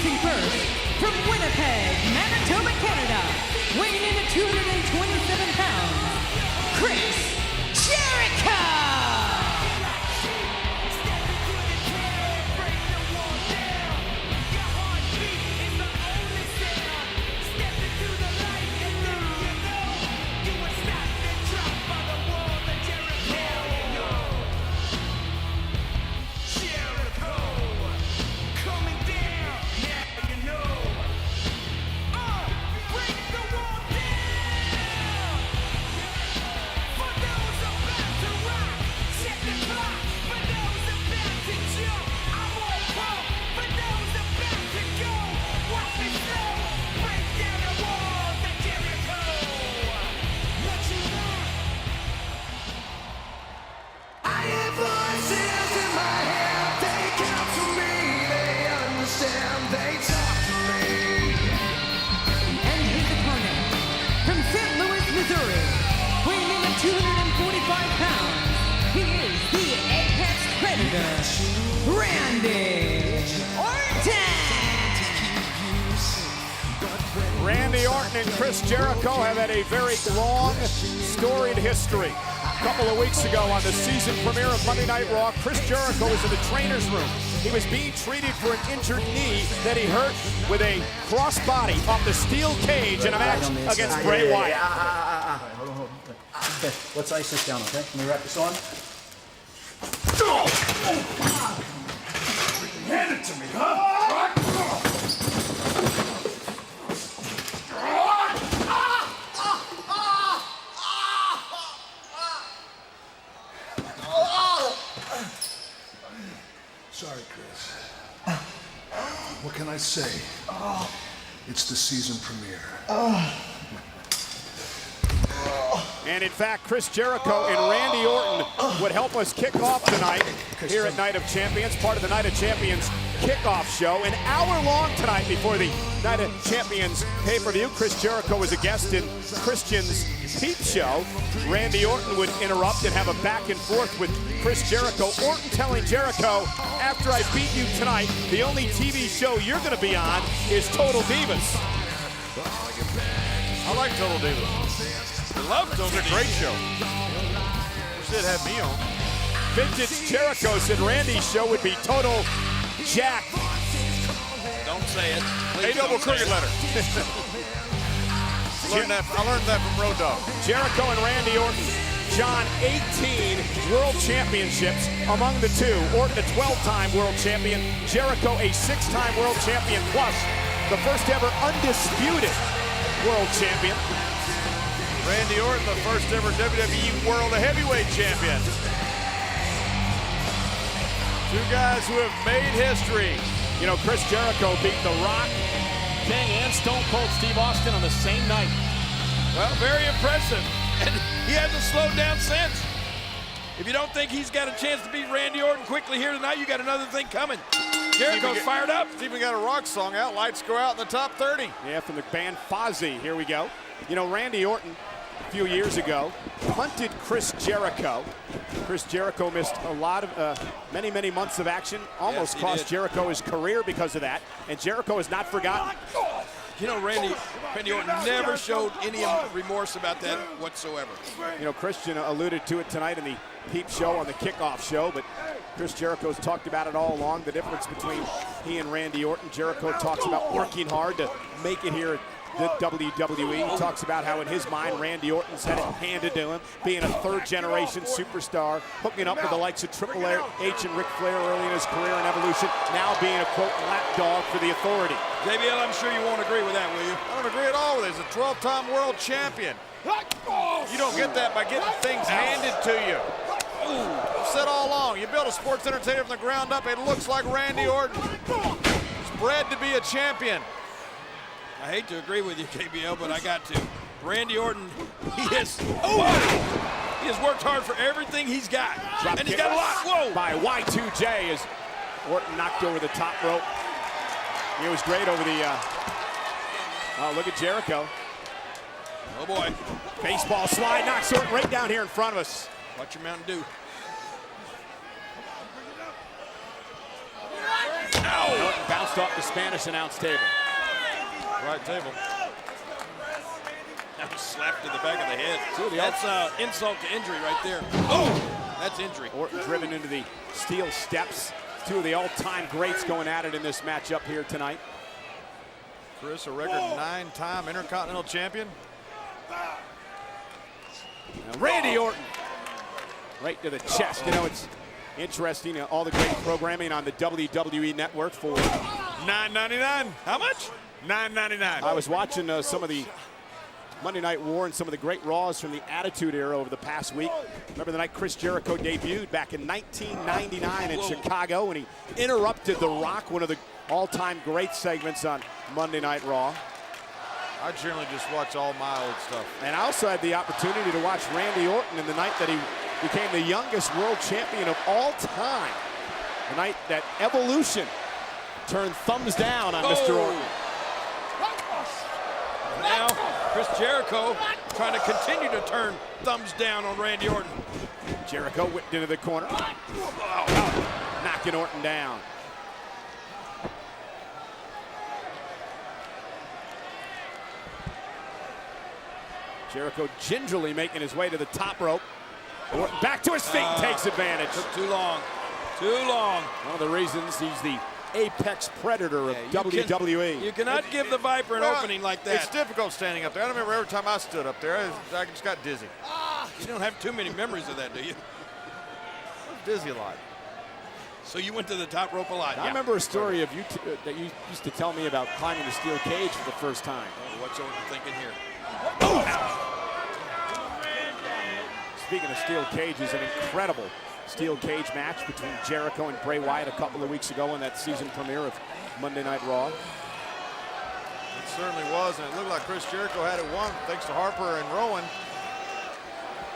Introducing first, from Winnipeg, Manitoba, Canada, weighing in at 227 pounds, Chris Jericho! Missouri, weighing in at 245 pounds, he is the Apex Predator, Randy Orton! Randy Orton and Chris Jericho have had a very long, storied history. A couple of weeks ago on the season premiere of Monday Night Raw, Chris Jericho was in the trainer's room. He was being treated for an injured knee that he hurt with a crossbody off the steel cage in a match against Bray Wyatt. Hold on. Okay, let's ice this down, okay? Can we wrap this on? Hand it to me, huh? Sorry, Chris. What can I say? It's the season premiere. And in fact, Chris Jericho and Randy Orton would help us kick off tonight here at Night of Champions, part of the Night of Champions kickoff show. An hour long tonight before the Night of Champions pay-per-view. Chris Jericho was a guest in Christian's Peep Show. Randy Orton would interrupt and have a back and forth with Chris Jericho. Orton telling Jericho, after I beat you tonight, the only TV show you're going to be on is Total Divas. I like Total Divas. I love Total Divas. It's a great show. Wish they'd have me on. Vintage Jericho said Randy's show would be Total Jack. Don't say it. A double cricket letter. I learned that from Road Dogg. Jericho and Randy Orton, John, 18 world championships among the two. Orton, a 12-time world champion. Jericho, a 6-time world champion, plus the first ever undisputed world champion. Randy Orton, the first ever WWE World Heavyweight Champion. Two guys who have made history. You know, Chris Jericho beat The Rock, King, and Stone Cold Steve Austin on the same night. Well, very impressive. And he hasn't slowed down since. If you don't think he's got a chance to beat Randy Orton quickly here tonight, you got another thing coming. Jericho's fired up. He's even got a rock song out. Lights go out in the top 30. Yeah, from the band Fozzy. Here we go. You know, Randy Orton, a few years ago, punted Chris Jericho. Chris Jericho missed a lot of, many months of action. Almost cost Jericho his career because of that. And Jericho has not forgotten. You know, Randy Orton never showed any remorse about that whatsoever. You know, Christian alluded to it tonight in the Peep Show on the kickoff show, but Chris Jericho's talked about it all along, the difference between he and Randy Orton. Jericho talks about working hard to make it here at the WWE. He talks about how in his mind Randy Orton's had it handed to him, being a third-generation superstar, hooking up with the likes of Triple H and Ric Flair early in his career and evolution, now being a, quote, lapdog for the Authority. JBL, I'm sure you won't agree with that, will you? I don't agree at all with it. He's a 12-time world champion. You don't get that by getting things handed to you. I've said all along, you build a sports entertainer from the ground up, it looks like Randy Orton. He's bred to be a champion. I hate to agree with you, KBL, but I got to. Randy Orton, he has worked hard for everything he's got. Drop and he's got a lot. Whoa! By Y2J as Orton knocked over the top rope. He was great over the, oh, look at Jericho. Oh boy. Baseball slide knocks Orton right down here in front of us. Watch your Mountain Dew. Orton bounced off the Spanish announce table. Right table. That was slapped to the back of the head. That's insult to injury right there. Oh, that's injury. Orton driven into the steel steps. Two of the all-time greats going at it in this matchup here tonight. Chris, a record 9-time Intercontinental Champion. Now Randy Orton, right to the chest. You know, it's interesting, all the great programming on the WWE Network for $9.99. How much? $9.99. I was watching some of the Monday Night War and some of the great Raws from the Attitude Era over the past week. Remember the night Chris Jericho debuted back in 1999 in Chicago, and he interrupted The Rock, one of the all-time great segments on Monday Night Raw. I generally just watch all my old stuff. And I also had the opportunity to watch Randy Orton in the night that he became the youngest world champion of all time. The night that Evolution turned thumbs down on Mr. Orton. Now, Chris Jericho trying to continue to turn thumbs down on Randy Orton. Jericho whipped into the corner. Knocking Orton down. Jericho gingerly making his way to the top rope. Orton back to his feet, takes advantage. Took too long. Too long. One of the reasons he's the apex predator of WWE. You cannot give the Viper an opening like that. It's difficult standing up there. I remember every time I stood up there, I just got dizzy. You don't have too many memories of that, do you? Dizzy a lot. So you went to the top rope a lot. I remember a story of you that you used to tell me about climbing the steel cage for the first time. What's Orton thinking here? Speaking of steel cages, an incredible steel cage match between Jericho and Bray Wyatt a couple of weeks ago in that season premiere of Monday Night Raw. It certainly was, and it looked like Chris Jericho had it won thanks to Harper and Rowan.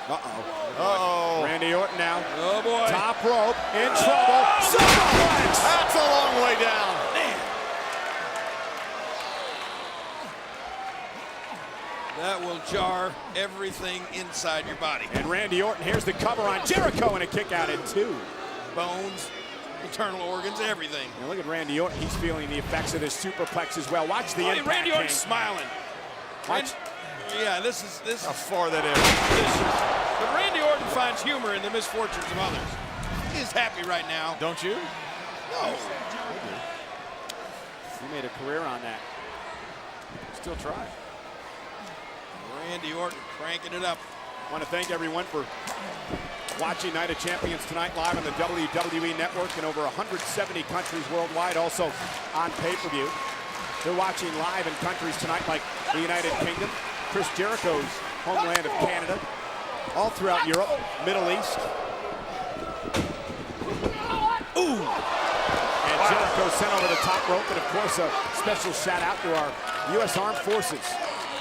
Uh-oh. Randy Orton now. Oh, boy. Top rope, in trouble. Superplex! That's a long way down. That will jar everything inside your body. And Randy Orton, here's the cover on Jericho and a kick out at 2. Bones, internal organs, everything. Now look at Randy Orton. He's feeling the effects of this superplex as well. Watch the impact. Randy Orton's smiling. Watch. Yeah, this is How far that is. But Randy Orton finds humor in the misfortunes of others. He's happy right now. Don't you? No. He made a career on that. Still try. Randy Orton cranking it up. I want to thank everyone for watching Night of Champions tonight live on the WWE Network in over 170 countries worldwide, also on pay-per-view. They're watching live in countries tonight like the United Kingdom, Chris Jericho's homeland of Canada, all throughout Europe, Middle East. Ooh! And Jericho sent over the top rope, and of course a special shout out to our U.S. Armed Forces,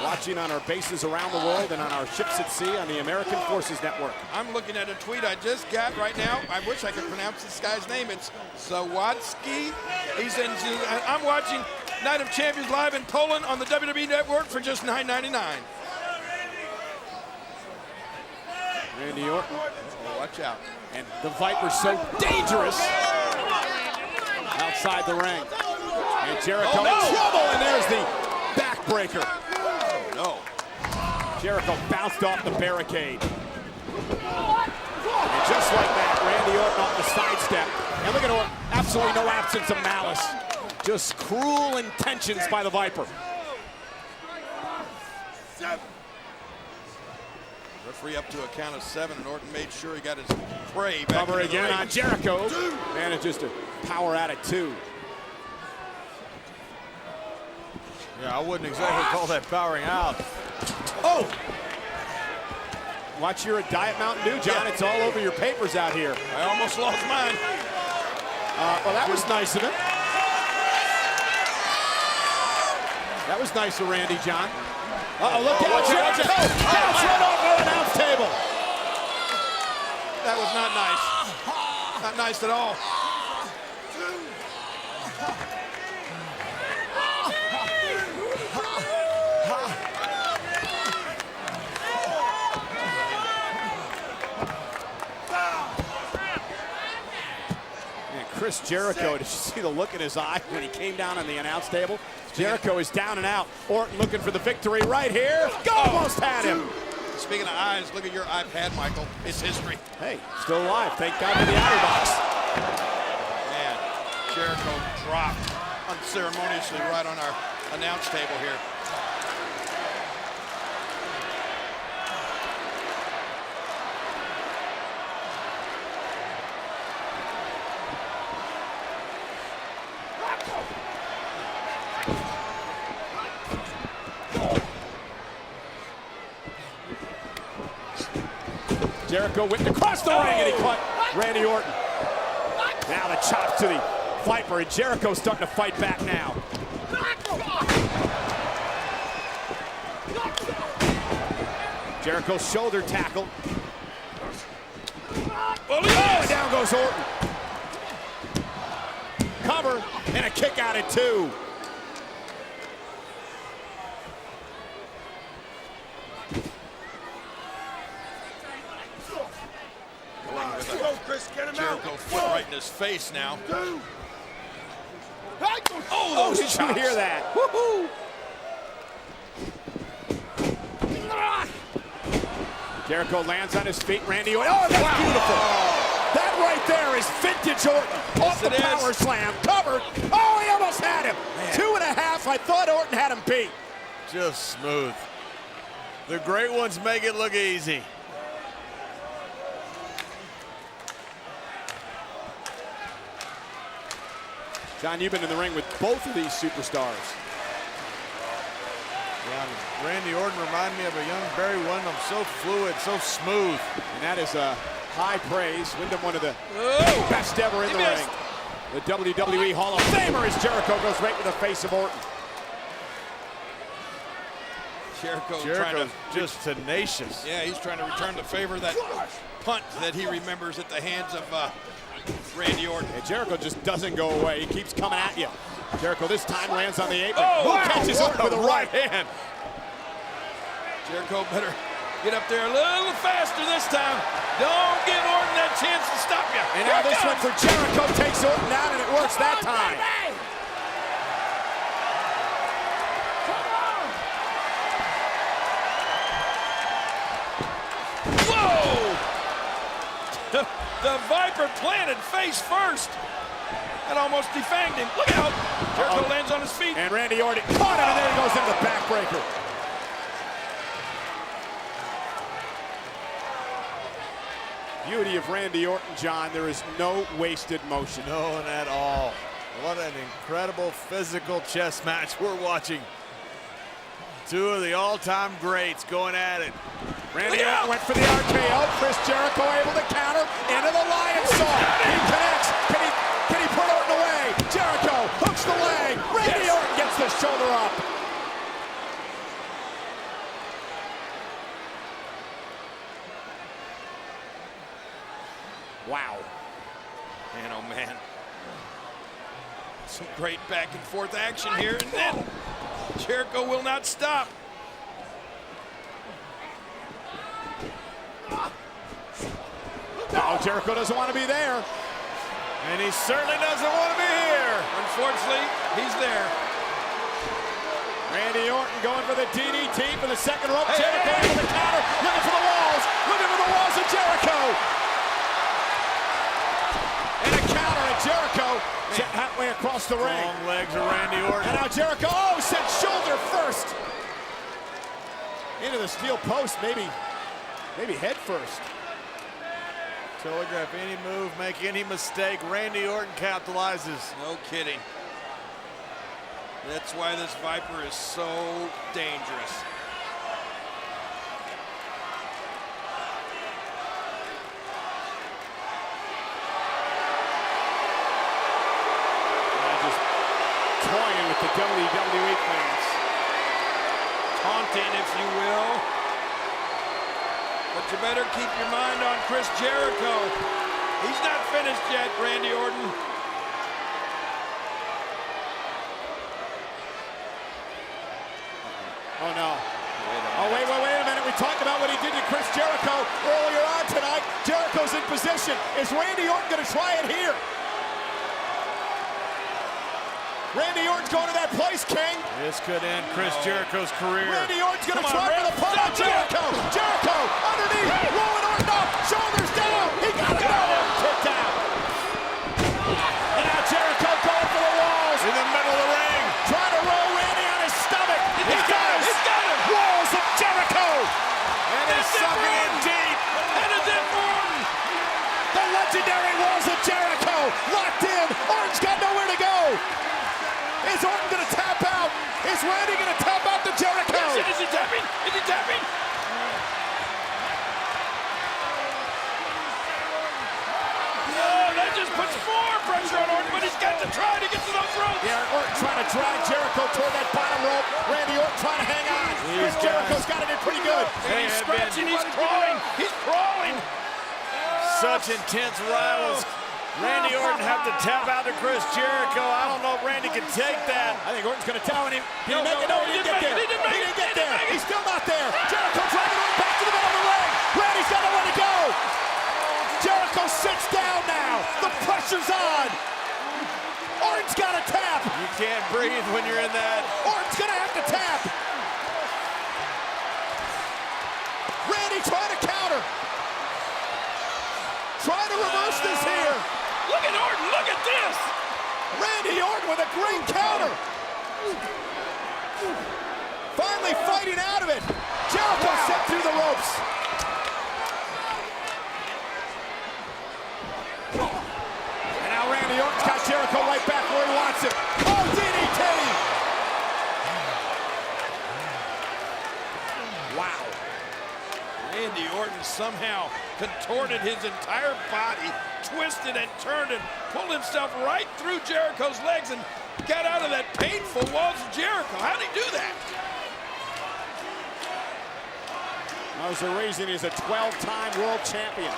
watching on our bases around the world and on our ships at sea on the American Forces Network. I'm looking at a tweet I just got right now. I wish I could pronounce this guy's name. It's Sawatsky. He's in. I'm watching Night of Champions live in Poland on the WWE Network for just $9.99. Randy Orton. Oh, watch out. And the Viper's so dangerous outside the ring. And Jericho in trouble, and there's the backbreaker. No. Jericho bounced off the barricade. And just like that, Randy Orton off the sidestep. And look at Orton, absolutely no absence of malice. Just cruel intentions by the Viper. Referee up to a count of 7, and Orton made sure he got his prey back. Cover into the again ring. on Jericho. Manages to power out at 2. Yeah, I wouldn't exactly call that powering out. Oh! Watch your Diet Mountain Dew, John. It's all over your papers out here. I almost lost mine. Well, that was nice of him. That was nice of Randy, John. Uh-oh, look out, Jericho! Bounce right off the announce table. That was not nice. Not nice at all. Chris Jericho. Did you see the look in his eye when he came down on the announce table? Jericho is down and out. Orton looking for the victory right here. Almost had him. Speaking of eyes, look at your iPad, Michael. It's history. Hey, still alive. Thank God for the outer box. Man, Jericho dropped unceremoniously right on our announce table here. Jericho whipped across the ring and he caught Randy Orton. Now the chop to the Viper, and Jericho's starting to fight back now. Jericho's shoulder tackle. Oh, and down goes Orton. Cover and a kick out at 2. Jericho foot right in his face now. Oh, did you hear that? Woohoo! Jericho lands on his feet. Randy Orton. Oh, that's beautiful. That right there is vintage Orton. Off the power slam. Covered. Oh, he almost had him. Man. 2.5. I thought Orton had him beat. Just smooth. The great ones make it look easy. John, you've been in the ring with both of these superstars. Yeah, Randy Orton reminded me of a young Barry Windham. So fluid, so smooth. And that is a high praise. Windham, one of the best ever in the ring. The WWE Hall of Famer as Jericho goes right to the face of Orton. Jericho's just tenacious. Yeah, he's trying to return the favor, that punt that he remembers at the hands of Randy Orton. And Jericho just doesn't go away. He keeps coming at you. Jericho this time lands on the apron. Oh, catches Orton with a right hand. Jericho better get up there a little faster this time. Don't give Orton that chance to stop you. And now this one for Jericho takes Orton down, and it works that time. The Viper planted face first. That almost defanged him. Look out. Jericho lands on his feet. And Randy Orton caught him, and there he goes into the backbreaker. Beauty of Randy Orton, John. There is no wasted motion. None at all. What an incredible physical chess match we're watching. Two of the all-time greats going at it. Randy Orton went for the RKO. Chris Jericho able to counter into the Lion Saw. He connects. Can he put Orton away? Jericho hooks the leg. Randy Orton gets the shoulder up. Wow. Man, oh man. Some great back and forth action here, and then Jericho will not stop. No, Jericho doesn't want to be there. And he certainly doesn't want to be here. Unfortunately, he's there. Randy Orton going for the DDT for the second rope. Jericho able to counter. Looking for the walls. Looking for the walls of Jericho. And a counter at Jericho. Halfway across the ring. Long legs of Randy Orton. And now Jericho, sent shoulder first. Into the steel post, maybe head first. Telegraph any move, make any mistake, Randy Orton capitalizes. No kidding. That's why this Viper is so dangerous. Just toying with the WWE fans. Taunting, if you will. But you better keep your mind on Chris Jericho. He's not finished yet, Randy Orton. Oh, no. Oh, wait a minute. We talked about what he did to Chris Jericho earlier on tonight. Jericho's in position. Is Randy Orton going to try it here? Randy Orton's going to that place, King. This could end Chris Jericho's career. Randy Orton's going to try Ref. for the put on Jericho. Jericho underneath, rolling Orton up, shoulders down. He got it. Kicked out. And now Jericho going for the walls. In the middle of the ring. Trying to roll Randy on his stomach. He's got him. He's got him. Walls of Jericho. And he's sucking in deep. And it's in for Orton. The legendary walls of Jericho locked in. Orton's got nowhere to go. Is Orton going to tap out? Is Randy going to tap out to Jericho? Is he tapping? Is he tapping? No, that just puts more pressure on Orton, but he's got to try to get to those ropes. Yeah, Orton trying to drag Jericho toward that bottom rope. Randy Orton trying to hang on. Chris Jericho's got it in pretty good. He's scratching, he's crawling, he's crawling. Such intense rivals. Randy Orton have to tap out to Chris Jericho. I don't know if Randy can take that. I think Orton's going to tell him. Did he No, make it? no, No, he he didn't didn't get there. make it. He didn't get there. make it. He's still not there. Jericho dragging Orton back to the middle of the ring. Randy's got nowhere to go. Jericho sits down now. The pressure's on. Orton's got to tap. You can't breathe when you're in that. Orton's going to have to tap. Randy trying to counter. Trying to reverse this here. Look at Orton, look at this. Randy Orton with a great counter. Finally fighting out of it. Jericho set through the ropes. And now Randy Orton's got Jericho right back where he wants him. Oh, DDT! Wow. Randy Orton somehow contorted his entire body, twisted and turned and pulled himself right through Jericho's legs and got out of that painful walls of Jericho. How did he do that? There's a reason he's a 12-time world champion.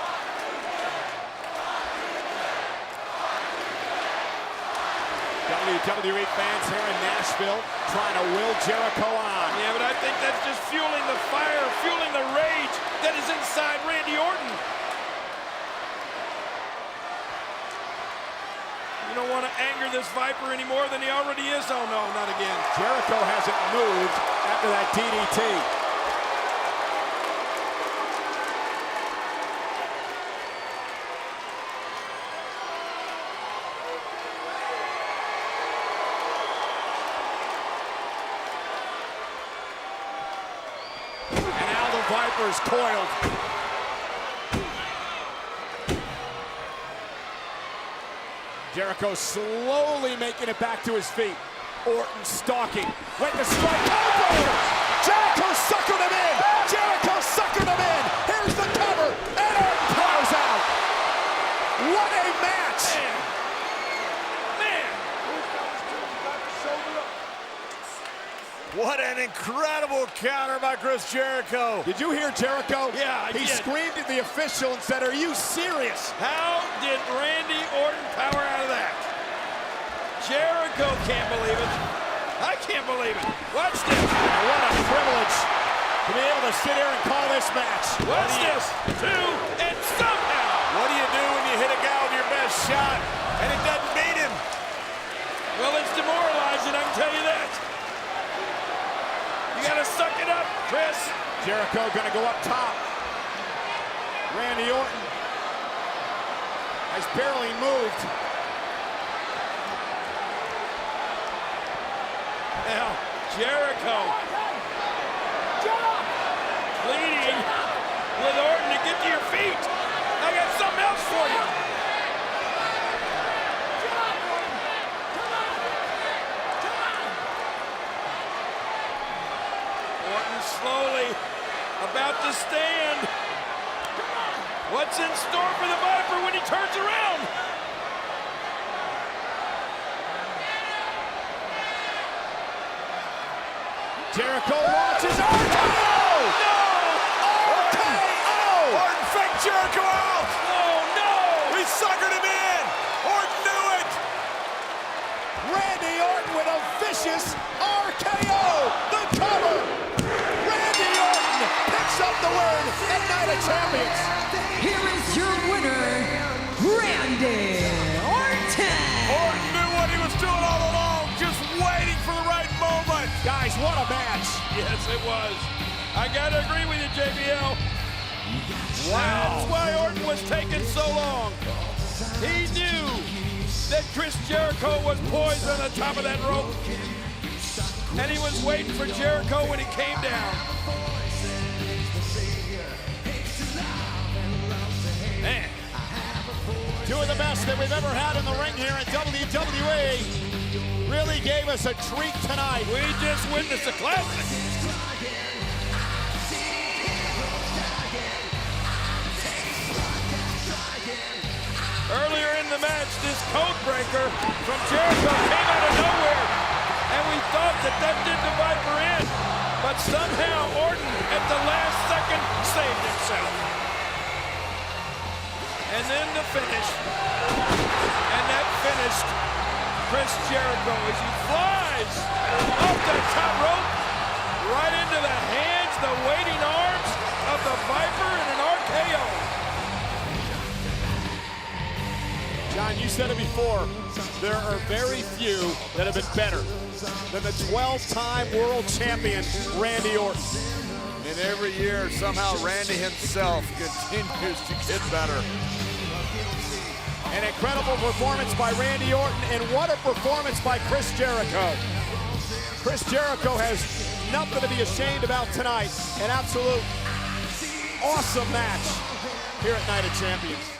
WWE fans here in Nashville trying to will Jericho on. Yeah, but I think that's just fueling the fire, fueling the rage that is inside Randy Orton. You don't want to anger this Viper any more than he already is. Oh no, not again. Jericho hasn't moved after that DDT. And now the Viper's coiled. Jericho slowly making it back to his feet. Orton stalking. Went to strike. Elbow! Jericho suckered him in! Jericho suckered him in! Here's the cover! And Orton powers out! What a match! Man! What an incredible counter by Chris Jericho. Did you hear Jericho? Yeah, I He did. screamed at the official and said, "Are you serious?" How did Randy Orton power out of that? Jericho can't believe it. I can't believe it. Watch this. What a privilege to be able to sit here and call this match. Watch this. 2, and somehow. What do you do when you hit a guy with your best shot and it doesn't beat him? Well, it's demoralizing, I can tell you that. You gotta suck it up, Chris. Jericho gonna go up top. Randy Orton has barely moved. Now, Jericho pleading with Orton to get to your feet. I got something else for you. Orton slowly about to stand. What's in store for the Viper when he turns around? Jericho launches RKO! No! RKO! Orton faked Jericho out. Oh no! He suckered him in. Orton knew it. Randy Orton with a vicious RKO! The cover! Randy Orton picks up the win at Night of Champions. Here is your winner, Randy Orton. Orton knew what he was doing all along. Just it was. I gotta agree with you, JBL. Wow. That's why Orton was taking so long. He knew that Chris Jericho was poised on the top of that rope. And he was waiting for Jericho when he came down. Man, two of the best that we've ever had in the ring here at WWE. Really gave us a treat tonight. We just witnessed a classic. Earlier in the match, this code breaker from Jericho came out of nowhere, and we thought that did the Viper in, but somehow Orton at the last second saved himself. And then the finish, and that finished Chris Jericho as he flies off that top rope, right into the hands, the waiting arms of the Viper in an RKO. John, you said it before, there are very few that have been better than the 12-time world champion, Randy Orton. And every year, somehow Randy himself continues to get better. An incredible performance by Randy Orton, and what a performance by Chris Jericho. Chris Jericho has nothing to be ashamed about tonight. An absolute awesome match here at Night of Champions.